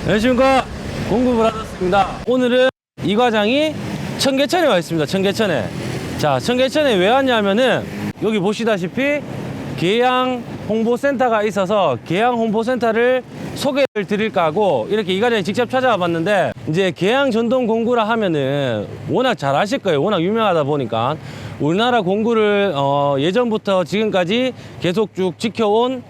안녕하십니까, 공구브라더스입니다. 오늘은 이 과장이 청계천에 와 있습니다. 청계천에. 자, 청계천에 왜 왔냐면은 여기 보시다시피 계양 홍보센터가 있어서 계양 홍보센터를 소개를 드릴까 하고 이렇게 이 과장이 직접 찾아와 봤는데, 이제 계양 전동 공구라 하면은 워낙 잘 아실 거예요. 워낙 유명하다 보니까 우리나라 공구를 예전부터 지금까지 계속 쭉 지켜온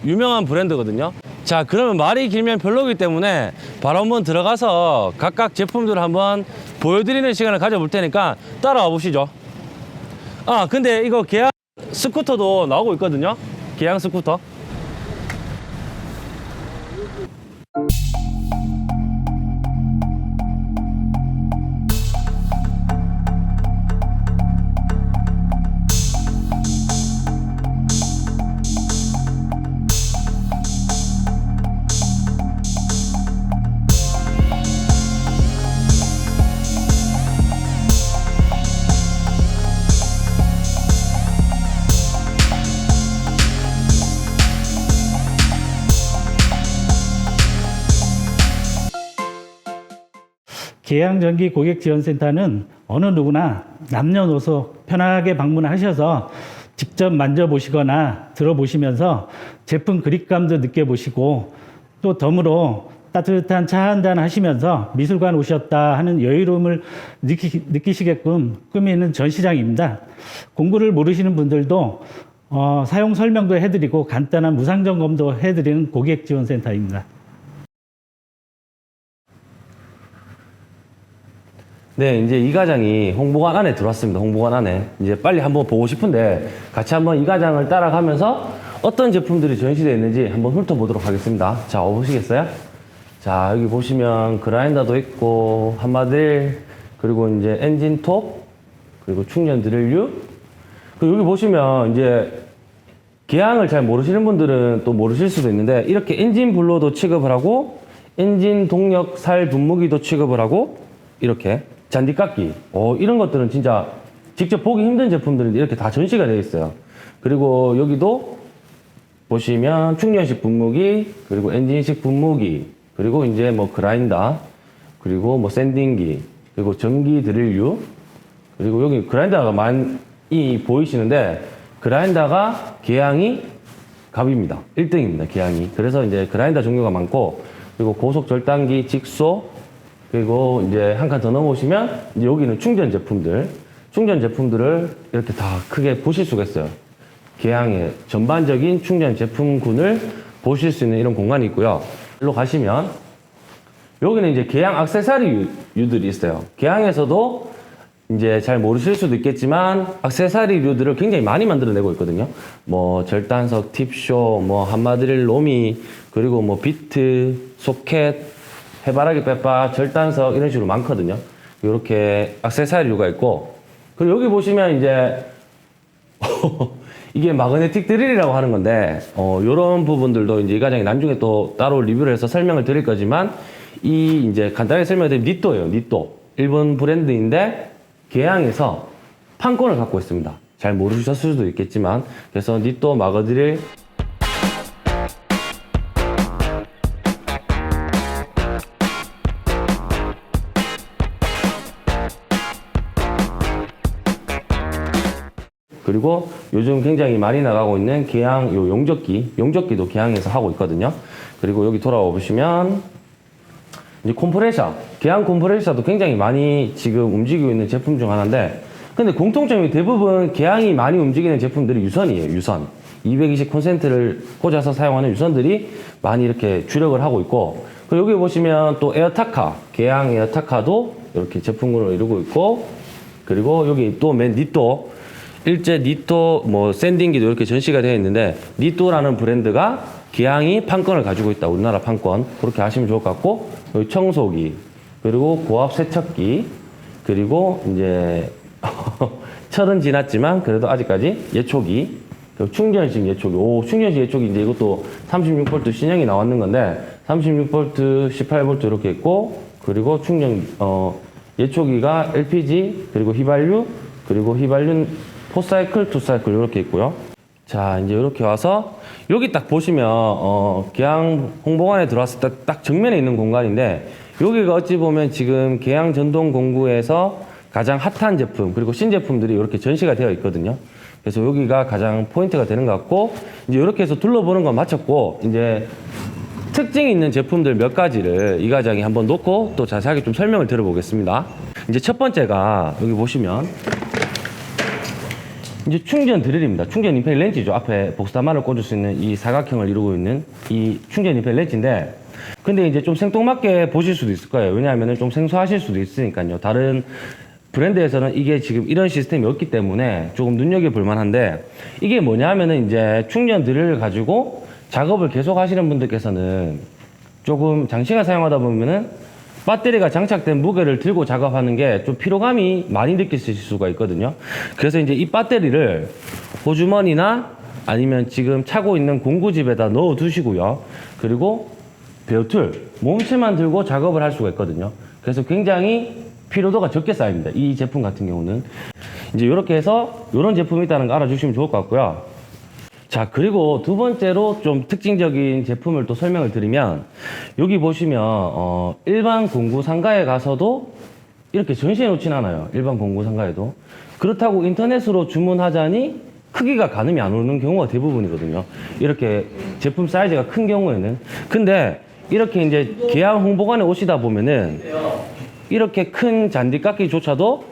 유명한 브랜드거든요. 자, 그러면 말이 길면 별로기 때문에 바로 한번 들어가서 각각 제품들을 한번 보여드리는 시간을 가져볼 테니까 따라와 보시죠. 아, 근데 이거 계양 스쿠터도 나오고 있거든요. 계양 스쿠터. 계양전기 고객지원센터는 어느 누구나 남녀노소 편하게 방문하셔서 직접 만져보시거나 들어보시면서 제품 그립감도 느껴보시고, 또 덤으로 따뜻한 차 한잔 하시면서 미술관 오셨다 하는 여유로움을 느끼시게끔 꾸미는 전시장입니다. 공구를 모르시는 분들도 사용 설명도 해드리고 간단한 무상 점검도 해드리는 고객지원센터입니다. 네, 이제 이 과장이 홍보관 안에 들어왔습니다. 홍보관 안에. 이제 빨리 한번 보고 싶은데 같이 한번 이 과장을 따라가면서 어떤 제품들이 전시되어 있는지 한번 훑어보도록 하겠습니다. 자, 오시겠어요? 자, 여기 보시면 그라인더도 있고, 한마들, 그리고 이제 엔진톱, 그리고 충전 드릴류. 그리고 여기 보시면 이제 계양을 잘 모르시는 분들은 또 모르실 수도 있는데, 이렇게 엔진 블로도 취급을 하고, 엔진 동력 살 분무기도 취급을 하고, 이렇게 잔디깎기, 이런 것들은 진짜 직접 보기 힘든 제품들인데 이렇게 다 전시가 되어 있어요. 그리고 여기도 보시면 충전식 분무기, 그리고 엔진식 분무기, 그리고 이제 뭐 그라인더, 그리고 뭐 샌딩기, 그리고 전기 드릴류, 그리고 여기 그라인더가 많이 보이시는데, 그라인더가 계양이 갑입니다. 1등입니다, 계양이. 그래서 이제 그라인더 종류가 많고, 그리고 고속 절단기, 직소, 그리고 이제 한 칸 더 넘어오시면 이제 여기는 충전 제품들을 이렇게 다 크게 보실 수가 있어요. 계양의 전반적인 충전 제품군을 보실 수 있는 이런 공간이 있고요. 일로 가시면 여기는 이제 계양 액세서리류들이 있어요. 계양에서도 이제 잘 모르실 수도 있겠지만 액세서리류들을 굉장히 많이 만들어내고 있거든요. 뭐 절단석, 팁쇼, 뭐 한마드릴 로미, 그리고 뭐 비트, 소켓, 해바라기 빼빠, 절단석 이런 식으로 많거든요. 이렇게 액세서리류가 있고, 그리고 여기 보시면 이제 이게 마그네틱 드릴이라고 하는 건데, 이런 부분들도 이제 이 과장이 나중에 또 따로 리뷰를 해서 설명을 드릴 거지만, 이 이제 간단하게 설명드리면 니또예요. 니또. 일본 브랜드인데 계양에서 판권을 갖고 있습니다. 잘 모르셨을 수도 있겠지만, 그래서 니또 마그드릴, 그리고 요즘 굉장히 많이 나가고 있는 계양 요 용접기도 계양에서 하고 있거든요. 그리고 여기 돌아와 보시면 이제 컴프레셔, 계양 컴프레셔도 굉장히 많이 지금 움직이고 있는 제품 중 하나인데, 근데 공통점이 대부분 계양이 많이 움직이는 제품들이 유선이에요. 유선 220 콘센트를 꽂아서 사용하는 유선들이 많이 이렇게 주력을 하고 있고, 그리고 여기 보시면 또 에어타카, 계양 에어타카도 이렇게 제품군을 이루고 있고, 그리고 여기 또 맨 니또, 일제 니또 뭐 샌딩기도 이렇게 전시가 되어 있는데, 니또라는 브랜드가 계양이 판권을 가지고 있다. 우리나라 판권. 그렇게 하시면 좋을 것 같고, 여기 청소기, 그리고 고압 세척기, 그리고 이제 철은 지났지만 그래도 아직까지 예초기, 그리고 충전식 예초기. 충전식 예초기 이제 이것도 36V 신형이 나왔는 건데 36V, 18V 이렇게 있고, 그리고 충전 예초기가 LPG, 그리고 휘발유, 그리고 휘발유 포사이클, 투사이클 이렇게 있고요. 자, 이제 이렇게 와서 여기 딱 보시면 계양 홍보관에 들어왔을 때 딱 정면에 있는 공간인데 여기가 어찌 보면 지금 계양 전동 공구에서 가장 핫한 제품 그리고 신제품들이 이렇게 전시가 되어 있거든요. 그래서 여기가 가장 포인트가 되는 것 같고 이제 이렇게 해서 둘러보는 건 마쳤고 이제 특징이 있는 제품들 몇 가지를 이 과장이 한번 놓고 또 자세하게 좀 설명을 드려보겠습니다. 이제 첫 번째가 여기 보시면 이제 충전 드릴입니다. 충전 임팩 렌치죠. 앞에 복사만을 꽂을 수 있는 이 사각형을 이루고 있는 이 충전 임팩 렌치인데 근데 이제 좀 생뚱맞게 보실 수도 있을 거예요. 왜냐하면 좀 생소하실 수도 있으니까요. 다른 브랜드에서는 이게 지금 이런 시스템이 없기 때문에 조금 눈여겨볼 만한데 이게 뭐냐 하면은 이제 충전 드릴을 가지고 작업을 계속 하시는 분들께서는 조금 장시간 사용하다 보면은 배터리가 장착된 무게를 들고 작업하는 게 좀 피로감이 많이 느끼실 수가 있거든요. 그래서 이제 이 배터리를 호주머니나 아니면 지금 차고 있는 공구집에다 넣어 두시고요. 그리고 베어툴, 몸체만 들고 작업을 할 수가 있거든요. 그래서 굉장히 피로도가 적게 쌓입니다. 이 제품 같은 경우는. 이제 이렇게 해서 이런 제품이 있다는 거 알아주시면 좋을 것 같고요. 자, 그리고 두 번째로 좀 특징적인 제품을 또 설명을 드리면 여기 보시면 일반 공구 상가에 가서도 이렇게 전시해 놓진 않아요. 일반 공구 상가에도. 그렇다고 인터넷으로 주문하자니 크기가 가늠이 안 오는 경우가 대부분이거든요. 이렇게 제품 사이즈가 큰 경우에는. 근데 이렇게 이제 계양 홍보관에 오시다 보면은 이렇게 큰 잔디깎이조차도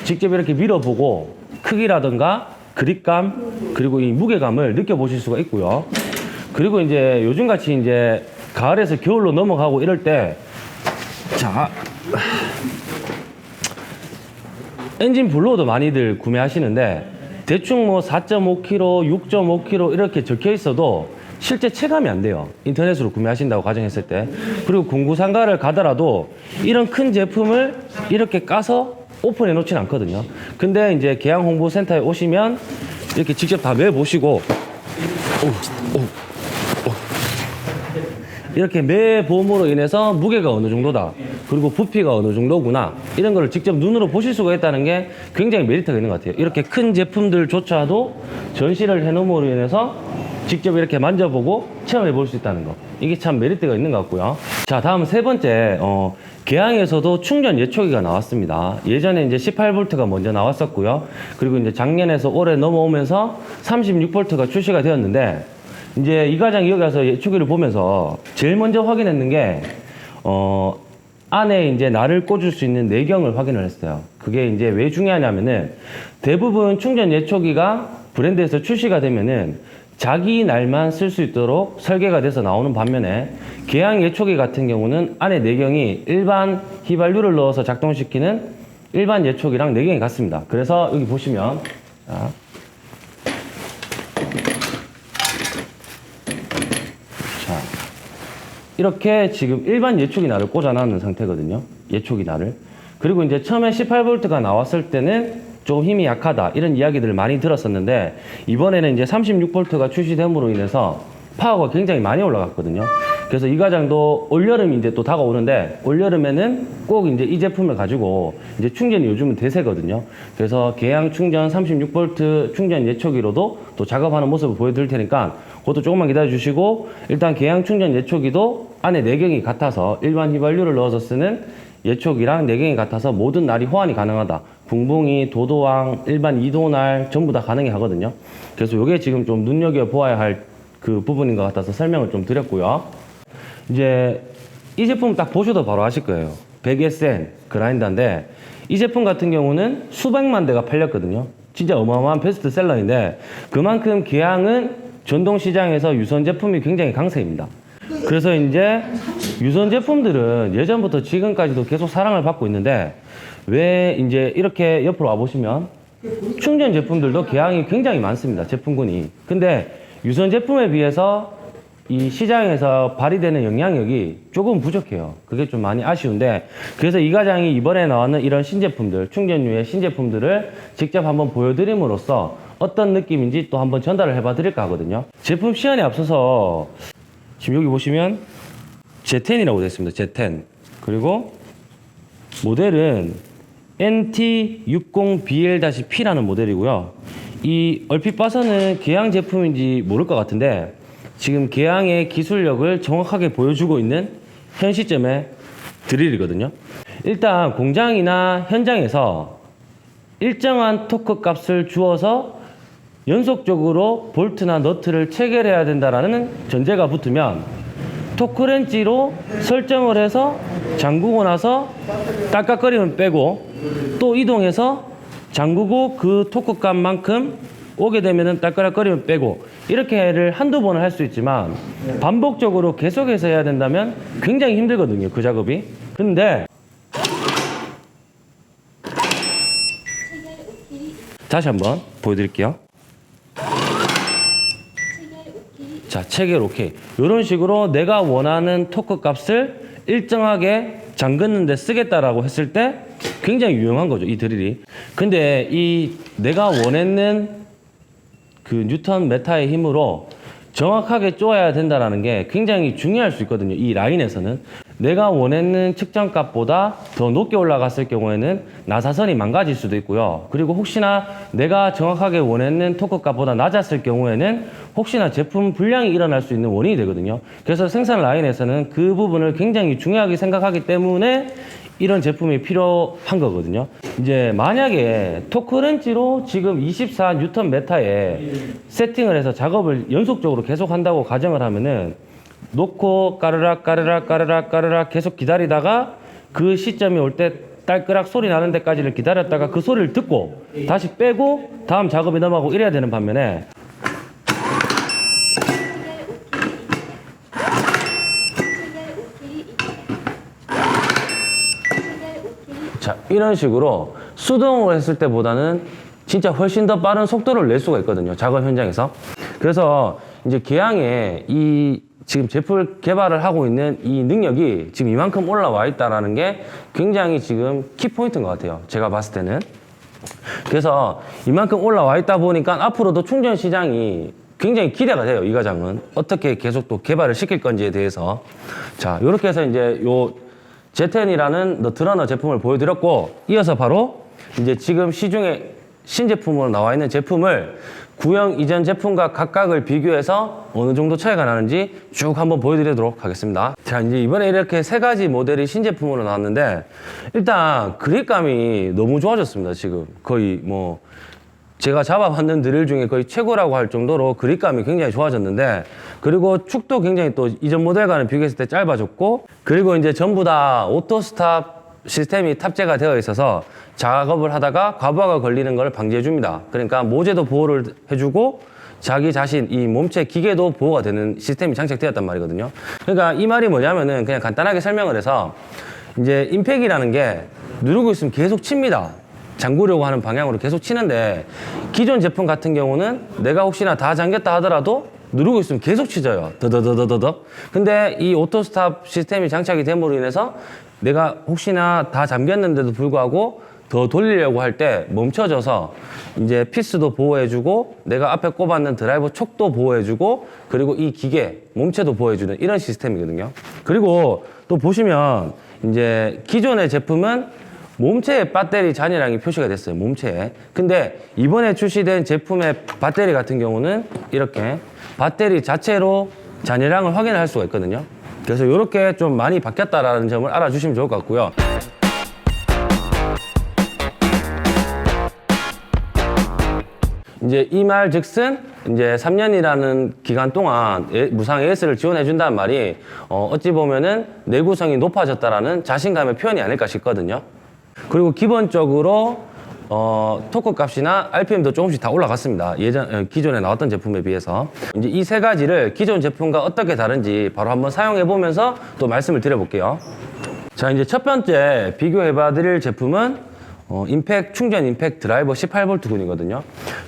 직접 이렇게 밀어보고 크기라든가 그립감 그리고 이 무게감을 느껴보실 수가 있고요. 그리고 이제 요즘같이 이제 가을에서 겨울로 넘어가고 이럴 때 자, 엔진 블로우도 많이들 구매하시는데 대충 뭐 4.5kg, 6.5kg 이렇게 적혀 있어도 실제 체감이 안 돼요. 인터넷으로 구매하신다고 가정했을 때. 그리고 공구상가를 가더라도 이런 큰 제품을 이렇게 까서 오픈해 놓진 않거든요. 근데 이제 계양 홍보센터에 오시면 이렇게 직접 다 매보시고 이렇게 매봄으로 인해서 무게가 어느 정도다 그리고 부피가 어느 정도구나 이런 거를 직접 눈으로 보실 수가 있다는 게 굉장히 메리트가 있는 것 같아요. 이렇게 큰 제품들조차도 전시를 해놓음으로 인해서 직접 이렇게 만져보고 체험해 볼 수 있다는 거, 이게 참 메리트가 있는 것 같고요. 자, 다음 세 번째, 계양에서도 충전 예초기가 나왔습니다. 예전에 이제 18V가 먼저 나왔었고요. 그리고 이제 작년에서 올해 넘어오면서 36V가 출시가 되었는데, 이제 이 과장이 여기 와서 예초기를 보면서 제일 먼저 확인했는 게, 안에 이제 날을 꽂을 수 있는 내경을 확인을 했어요. 그게 이제 왜 중요하냐면은 대부분 충전 예초기가 브랜드에서 출시가 되면은 자기 날만 쓸 수 있도록 설계가 돼서 나오는 반면에 계양 예초기 같은 경우는 안에 내경이 일반 휘발유를 넣어서 작동시키는 일반 예초기랑 내경이 같습니다. 그래서 여기 보시면 자, 이렇게 지금 일반 예초기 날을 꽂아놨는 상태거든요. 예초기 날을. 그리고 이제 처음에 18V가 나왔을 때는 좀 힘이 약하다 이런 이야기들을 많이 들었었는데 이번에는 이제 36V가 출시됨으로 인해서 파워가 굉장히 많이 올라갔거든요. 그래서 이 과장도 올여름이 이제 또 다가오는데 올여름에는 꼭 이제 이 제품을 가지고 이제 충전이 요즘은 대세거든요. 그래서 계양 충전 36V 충전 예초기로도 또 작업하는 모습을 보여드릴 테니까 그것도 조금만 기다려 주시고 일단 계양 충전 예초기도 안에 내경이 같아서 일반 휘발유를 넣어서 쓰는 예초기랑 내경이 같아서 모든 날이 호환이 가능하다. 붕붕이, 도도왕, 일반 2도날 전부 다 가능해 하거든요. 그래서 이게 지금 좀 눈여겨보아야 할 그 부분인 것 같아서 설명을 좀 드렸고요. 이제 이 제품 딱 보셔도 바로 아실 거예요. 100SN 그라인더인데 이 제품 같은 경우는 수백만 대가 팔렸거든요. 진짜 어마어마한 베스트셀러인데 그만큼 계양은 전동 시장에서 유선 제품이 굉장히 강세입니다. 그래서 이제 유선 제품들은 예전부터 지금까지도 계속 사랑을 받고 있는데 왜 이제 이렇게 옆으로 와보시면 충전 제품들도 계양이 굉장히 많습니다. 제품군이. 근데 유선 제품에 비해서 이 시장에서 발휘되는 영향력이 조금 부족해요. 그게 좀 많이 아쉬운데 그래서 이 과장이 이번에 나오는 이런 신제품들, 충전유의 신제품들을 직접 한번 보여드림으로써 어떤 느낌인지 또 한번 전달을 해봐 드릴까 하거든요. 제품 시연에 앞서서 지금 여기 보시면 Z10이라고 되어 있습니다. Z10. 그리고 모델은 NT60BL-P라는 모델이고요. 이 얼핏 봐서는 계양 제품인지 모를 것 같은데 지금 계양의 기술력을 정확하게 보여주고 있는 현 시점의 드릴이거든요. 일단 공장이나 현장에서 일정한 토크 값을 주어서 연속적으로 볼트나 너트를 체결해야 된다라는 전제가 붙으면 토크렌치로 설정을 해서 잠그고 나서 딸깍거리면 빼고 또 이동해서 잠그고 그 토크 값만큼 오게 되면은 딸깍거리면 빼고 이렇게를 한두 번을 할 수 있지만 반복적으로 계속해서 해야 된다면 굉장히 힘들거든요, 그 작업이. 근데 다시 한번 보여드릴게요. 자, 체결 오케이. 이런 식으로 내가 원하는 토크 값을 일정하게 잠그는 데 쓰겠다라고 했을 때 굉장히 유용한 거죠, 이 드릴이. 근데 이 내가 원했는 그 뉴턴 메타의 힘으로 정확하게 쪼아야 된다는 게 굉장히 중요할 수 있거든요, 이 라인에서는. 내가 원했는 측정값보다 더 높게 올라갔을 경우에는 나사선이 망가질 수도 있고요. 그리고 혹시나 내가 정확하게 원했는 토크값보다 낮았을 경우에는 혹시나 제품 불량이 일어날 수 있는 원인이 되거든요. 그래서 생산 라인에서는 그 부분을 굉장히 중요하게 생각하기 때문에 이런 제품이 필요한 거거든요. 이제 만약에 토크렌치로 지금 24N 메타에 세팅을 해서 작업을 연속적으로 계속 한다고 가정을 하면은 놓고 까르락 까르락 까르락 까르락 계속 기다리다가 그 시점이 올 때 딸끄락 소리 나는 데까지를 기다렸다가 그 소리를 듣고 다시 빼고 다음 작업이 넘어가고 이래야 되는 반면에 자, 이런 식으로 수동으로 했을 때보다는 진짜 훨씬 더 빠른 속도를 낼 수가 있거든요, 작업 현장에서. 그래서 이제 계양에 이 지금 제품 개발을 하고 있는 이 능력이 지금 이만큼 올라와 있다라는 게 굉장히 지금 키포인트인 것 같아요, 제가 봤을 때는. 그래서 이만큼 올라와 있다 보니까 앞으로도 충전 시장이 굉장히 기대가 돼요, 이 과장은. 어떻게 계속 또 개발을 시킬 건지에 대해서. 자, 이렇게 해서 이제 요 Z10이라는 너트러너 제품을 보여드렸고, 이어서 바로 이제 지금 시중에 신제품으로 나와 있는 제품을 구형 이전 제품과 각각을 비교해서 어느 정도 차이가 나는지 쭉 한번 보여드리도록 하겠습니다. 자, 이제 이번에 이렇게 세 가지 모델이 신제품으로 나왔는데 일단 그립감이 너무 좋아졌습니다. 지금 거의 뭐 제가 잡아봤는 드릴 중에 거의 최고라고 할 정도로 그립감이 굉장히 좋아졌는데, 그리고 축도 굉장히 또 이전 모델과는 비교했을 때 짧아졌고, 그리고 이제 전부 다 오토 스탑 시스템이 탑재가 되어 있어서 작업을 하다가 과부하가 걸리는 걸 방지해 줍니다. 그러니까 모재도 보호를 해주고 자기 자신 이 몸체 기계도 보호가 되는 시스템이 장착되었단 말이거든요. 그러니까 이 말이 뭐냐면은 그냥 간단하게 설명을 해서 이제 임팩이라는 게 누르고 있으면 계속 칩니다. 잠그려고 하는 방향으로 계속 치는데 기존 제품 같은 경우는 내가 혹시나 다 잠겼다 하더라도 누르고 있으면 계속 치져요. 더더더더더더. 근데 이 오토스탑 시스템이 장착이 됨으로 인해서 내가 혹시나 다 잠겼는데도 불구하고 더 돌리려고 할 때 멈춰져서 이제 피스도 보호해주고 내가 앞에 꼽았는 드라이버 촉도 보호해주고 그리고 이 기계 몸체도 보호해주는 이런 시스템이거든요. 그리고 또 보시면 이제 기존의 제품은 몸체에 배터리 잔여량이 표시가 됐어요, 몸체에. 근데 이번에 출시된 제품의 배터리 같은 경우는 이렇게 배터리 자체로 잔여량을 확인할 수가 있거든요. 그래서 이렇게 좀 많이 바뀌었다라는 점을 알아주시면 좋을 것 같고요. 이제 이 말 즉슨 이제 3년이라는 기간 동안 무상 AS를 지원해 준다는 말이 어찌 보면은 내구성이 높아졌다라는 자신감의 표현이 아닐까 싶거든요. 그리고 기본적으로 토크 값이나 RPM도 조금씩 다 올라갔습니다. 기존에 나왔던 제품에 비해서. 이제 이 세 가지를 기존 제품과 어떻게 다른지 바로 한번 사용해 보면서 또 말씀을 드려볼게요. 자, 이제 첫 번째 비교해 봐 드릴 제품은 임팩 충전 임팩 드라이버 18V군이거든요.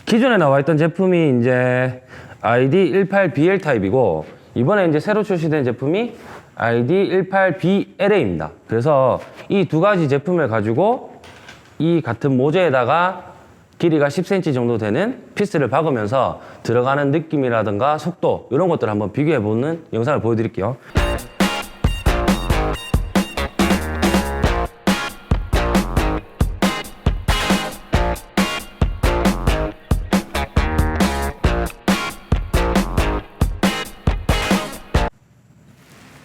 기존에 나와 있던 제품이 이제 ID18BL 타입이고 이번에 이제 새로 출시된 제품이 ID18BLA입니다. 그래서 이 두 가지 제품을 가지고 이 같은 모재에다가 길이가 10cm 정도 되는 피스를 박으면서 들어가는 느낌이라든가 속도 이런 것들을 한번 비교해보는 영상을 보여드릴게요.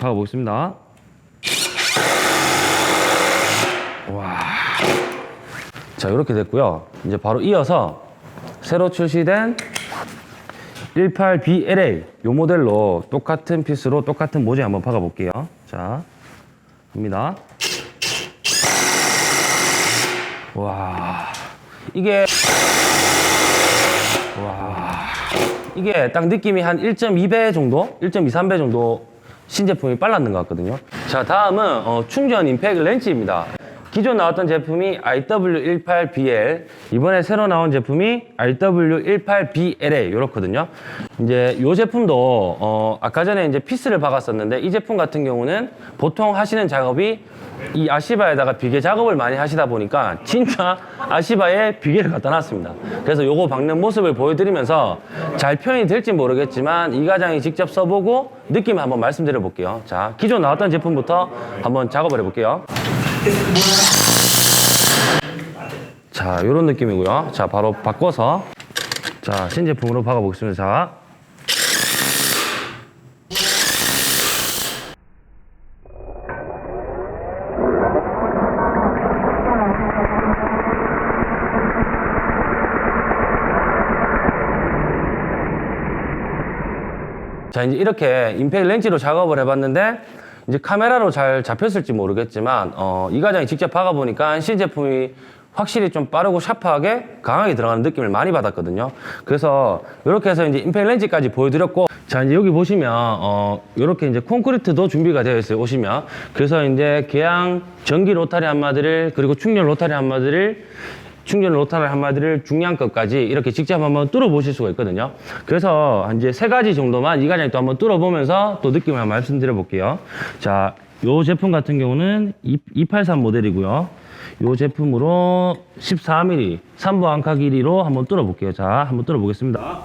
박아보겠습니다. 와. 자, 이렇게 됐고요. 이제 바로 이어서 새로 출시된 18BLA 요 모델로 똑같은 피스로 똑같은 모재 한번 박아볼게요. 자, 갑니다. 와, 이게 딱 느낌이 한 1.2배 정도, 1.23배 정도 신제품이 빨랐는 것 같거든요. 자, 다음은 충전 임팩트 렌치입니다. 기존 나왔던 제품이 RW18BL, 이번에 새로 나온 제품이 RW18BLA 이렇거든요. 이제 이 제품도 아까 전에 이제 피스를 박았었는데 이 제품 같은 경우는 보통 하시는 작업이 이 아시바에다가 비계 작업을 많이 하시다 보니까 진짜 아시바에 비계를 갖다 놨습니다. 그래서 요거 박는 모습을 보여드리면서 잘 표현이 될지 모르겠지만 이 과장이 직접 써보고 느낌을 한번 말씀드려 볼게요. 자, 기존 나왔던 제품부터 한번 작업을 해볼게요. 자, 요런 느낌이고요. 자, 바로 바꿔서 자, 신제품으로 박아보겠습니다. 자, 자, 이제 이렇게 임팩트 렌치로 작업을 해봤는데 이제 카메라로 잘 잡혔을지 모르겠지만 이 과장이 직접 박아보니까 신제품이 확실히 좀 빠르고 샤프하게 강하게 들어가는 느낌을 많이 받았거든요. 그래서 이렇게 해서 이제 임팩트 렌치까지 보여드렸고, 자, 이제 여기 보시면 이렇게 이제 콘크리트도 준비가 되어 있어요. 오시면. 그래서 이제 계양 전기 로타리 한마디를, 그리고 충전 로타리 한마디를, 충전 로타리 한마디를 중량급까지 이렇게 직접 한번 뚫어보실 수가 있거든요. 그래서 이제 3가지 정도만 이 과장이 또 한번 뚫어보면서 또 느낌을 한번 말씀드려 볼게요. 자, 요 제품 같은 경우는 283 모델이고요. 요 제품으로 14mm 3부 앙카 길이로 한번 뚫어 볼게요. 자, 한번 뚫어 보겠습니다.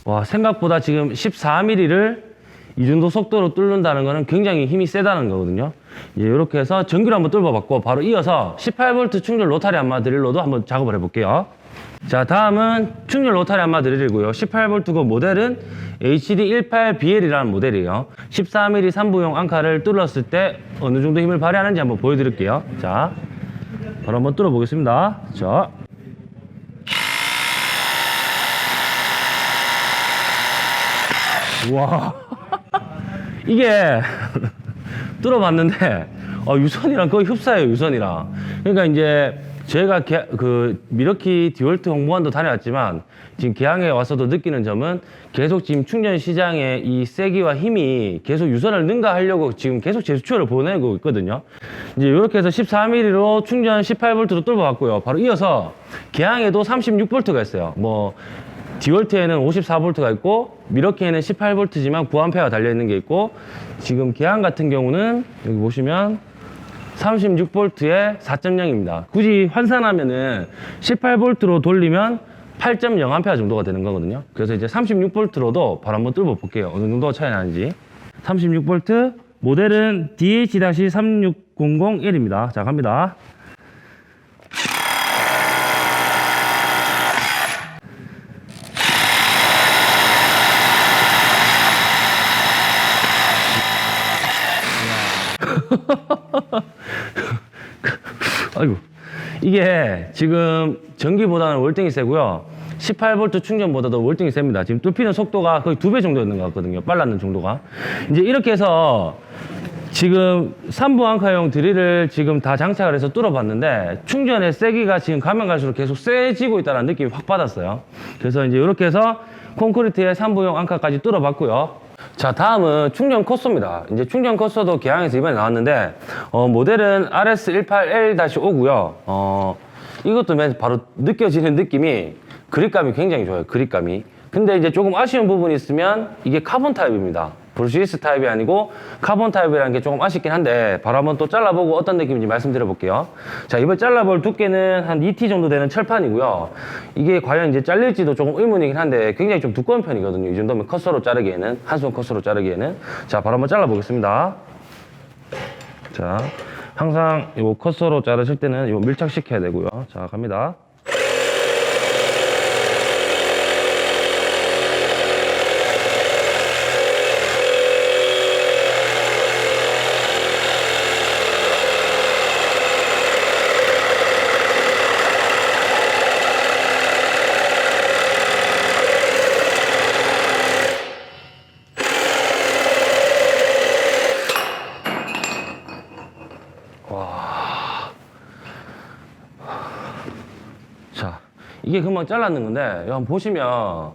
와, 생각보다 지금 14mm를 이 정도 속도로 뚫는다는 거는 굉장히 힘이 세다는 거거든요. 이제 이렇게 해서 전기로 한번 뚫어봤고, 바로 이어서 18V 충전 로타리 한마 드릴로도 한번 작업을 해볼게요. 자, 다음은 충전 로타리 한마 드릴이고요. 18V 모델은 HD18BL이라는 모델이에요. 14mm 3부용 앙카를 뚫었을 때 어느 정도 힘을 발휘하는지 한번 보여드릴게요. 자, 바로 한번 뚫어보겠습니다. 자. 와. 이게 뚫어봤는데 유선이랑 거의 흡사해요. 유선이랑. 그러니까 이제 제가 그 미러키 디월트 홍보관도 다녀왔지만 지금 계양에 와서도 느끼는 점은 계속 지금 충전 시장의 이 세기와 힘이 계속 유선을 능가하려고 지금 계속 제스처를 보내고 있거든요. 이제 이렇게 해서 14mm로 충전 18V로 뚫어봤고요. 바로 이어서 계양에도 36V가 있어요. 뭐 디월트에는 54V가 있고 미러키에는 18V지만 9A가 달려있는 게 있고, 지금 계양 같은 경우는 여기 보시면 36V에 4.0입니다. 굳이 환산하면은 18V로 돌리면 8.0A 정도가 되는 거거든요. 그래서 이제 36V로도 바로 한번 뚫어 볼게요. 어느 정도 차이 나는지. 36V 모델은 DH-36001입니다. 자, 갑니다. 아이고, 이게 지금 전기보다는 월등히 세고요. 18V 충전보다도 월등히 셉니다. 지금 뚫히는 속도가 거의 2배 정도 있는 것 같거든요. 빨랐는 정도가. 이제 이렇게 해서 지금 3부 앙카용 드릴을 지금 다 장착을 해서 뚫어봤는데 충전의 세기가 지금 가면 갈수록 계속 세지고 있다는 느낌이 확 받았어요. 그래서 이제 이렇게 해서 콘크리트에 3부용 앙카까지 뚫어봤고요. 자, 다음은 충전 컷소입니다. 이제 충전 컷소도 계양에서 이번에 나왔는데 모델은 RS18L-5고요. 이것도 바로 느껴지는 느낌이 그립감이 굉장히 좋아요. 그립감이. 근데 이제 조금 아쉬운 부분이 있으면 이게 카본 타입입니다. 브루시리스 타입이 아니고 카본 타입이라는 게 조금 아쉽긴 한데 바로 한번 또 잘라보고 어떤 느낌인지 말씀드려 볼게요. 자, 이번 잘라볼 두께는 한 2T 정도 되는 철판이고요. 이게 과연 이제 잘릴지도 조금 의문이긴 한데 굉장히 좀 두꺼운 편이거든요. 이 정도면 컷서로 자르기에는, 한손 컷서로 자르기에는. 자, 바로 한번 잘라보겠습니다. 자, 항상 이 컷서로 자르실 때는 이거 밀착시켜야 되고요. 자, 갑니다. 이게 금방 잘랐는 건데 여기 한번 보시면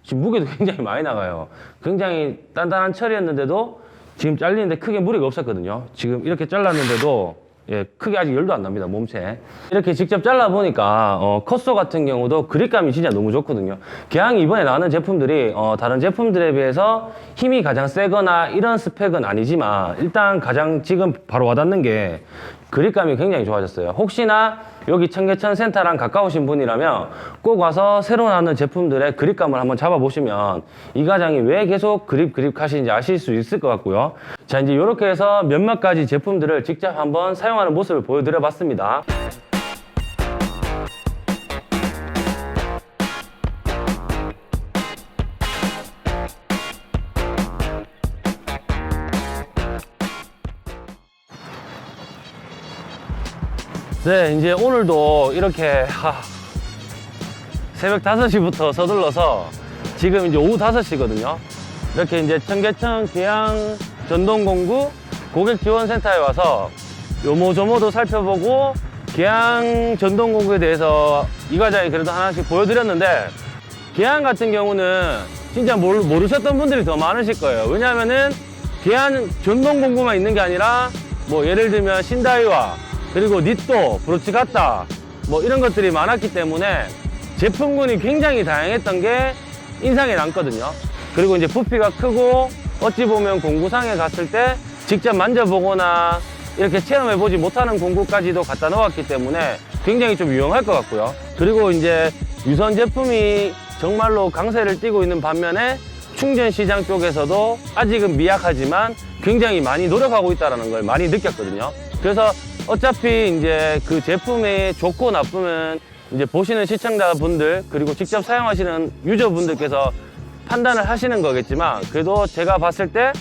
지금 무게도 굉장히 많이 나가요. 굉장히 단단한 철이었는데도 지금 잘리는데 크게 무리가 없었거든요. 지금 이렇게 잘랐는데도 예, 크게 아직 열도 안 납니다, 몸체. 이렇게 직접 잘라보니까, 컷소 같은 경우도 그립감이 진짜 너무 좋거든요. 개항이 이번에 나오는 제품들이, 다른 제품들에 비해서 힘이 가장 세거나 이런 스펙은 아니지만, 일단 가장 지금 바로 와닿는 게 그립감이 굉장히 좋아졌어요. 혹시나 여기 청계천 센터랑 가까우신 분이라면 꼭 와서 새로 나오는 제품들의 그립감을 한번 잡아보시면 이 과장이 왜 계속 그립 하시는지 아실 수 있을 것 같고요. 자, 이제 이렇게 해서 몇몇 가지 제품들을 직접 한번 사용하는 모습을 보여드려 봤습니다. 네, 이제 오늘도 이렇게 새벽 5시부터 서둘러서 지금 이제 오후 5시거든요. 이렇게 이제 청계천 계양 전동공구 고객지원센터에 와서 요모조모도 살펴보고 계양 전동공구에 대해서 이 과장이 그래도 하나씩 보여드렸는데, 계양 같은 경우는 진짜 모르셨던 분들이 더 많으실 거예요. 왜냐하면은 계양 전동공구만 있는 게 아니라 뭐 예를 들면 신다이와 그리고 니또, 브로치가타 뭐 이런 것들이 많았기 때문에 제품군이 굉장히 다양했던 게 인상이 남거든요. 그리고 이제 부피가 크고 어찌 보면 공구상에 갔을 때 직접 만져보거나 이렇게 체험해보지 못하는 공구까지도 갖다 놓았기 때문에 굉장히 좀 유용할 것 같고요. 그리고 이제 유선 제품이 정말로 강세를 띠고 있는 반면에 충전 시장 쪽에서도 아직은 미약하지만 굉장히 많이 노력하고 있다는 걸 많이 느꼈거든요. 그래서 어차피 이제 그 제품의 좋고 나쁨은 이제 보시는 시청자분들 그리고 직접 사용하시는 유저분들께서 판단을 하시는 거겠지만, 그래도 제가 봤을 때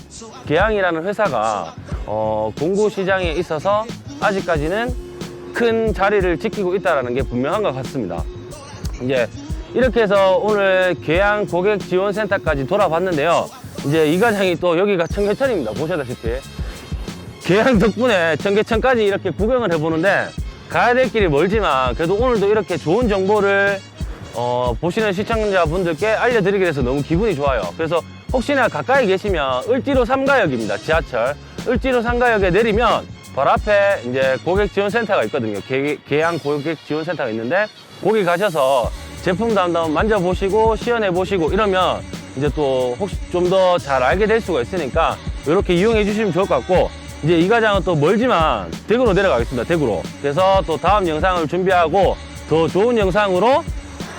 계양이라는 회사가 공구 시장에 있어서 아직까지는 큰 자리를 지키고 있다는 게 분명한 것 같습니다. 이제 이렇게 해서 오늘 계양 고객지원센터까지 돌아봤는데요. 이제 이 과장이 또 여기가 청계천입니다. 보시다시피 계양 덕분에 청계천까지 이렇게 구경을 해보는데, 가야 될 길이 멀지만 그래도 오늘도 이렇게 좋은 정보를 보시는 시청자분들께 알려드리게 돼서 너무 기분이 좋아요. 그래서 혹시나 가까이 계시면 을지로 3가역입니다. 지하철 을지로 3가역에 내리면 바로 앞에 이제 고객지원센터가 있거든요. 계양 고객지원센터가 있는데 거기 가셔서 제품도 한번 만져보시고 시연해보시고 이러면 이제 또 혹시 좀 더 잘 알게 될 수가 있으니까 이렇게 이용해 주시면 좋을 것 같고, 이제 이 과장은 또 멀지만 대구로 내려가겠습니다. 대구로. 그래서 또 다음 영상을 준비하고 더 좋은 영상으로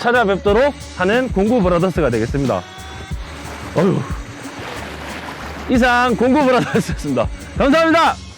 찾아뵙도록 하는 공구 브라더스가 되겠습니다. 어휴. 이상 공구 브라더스였습니다. 감사합니다.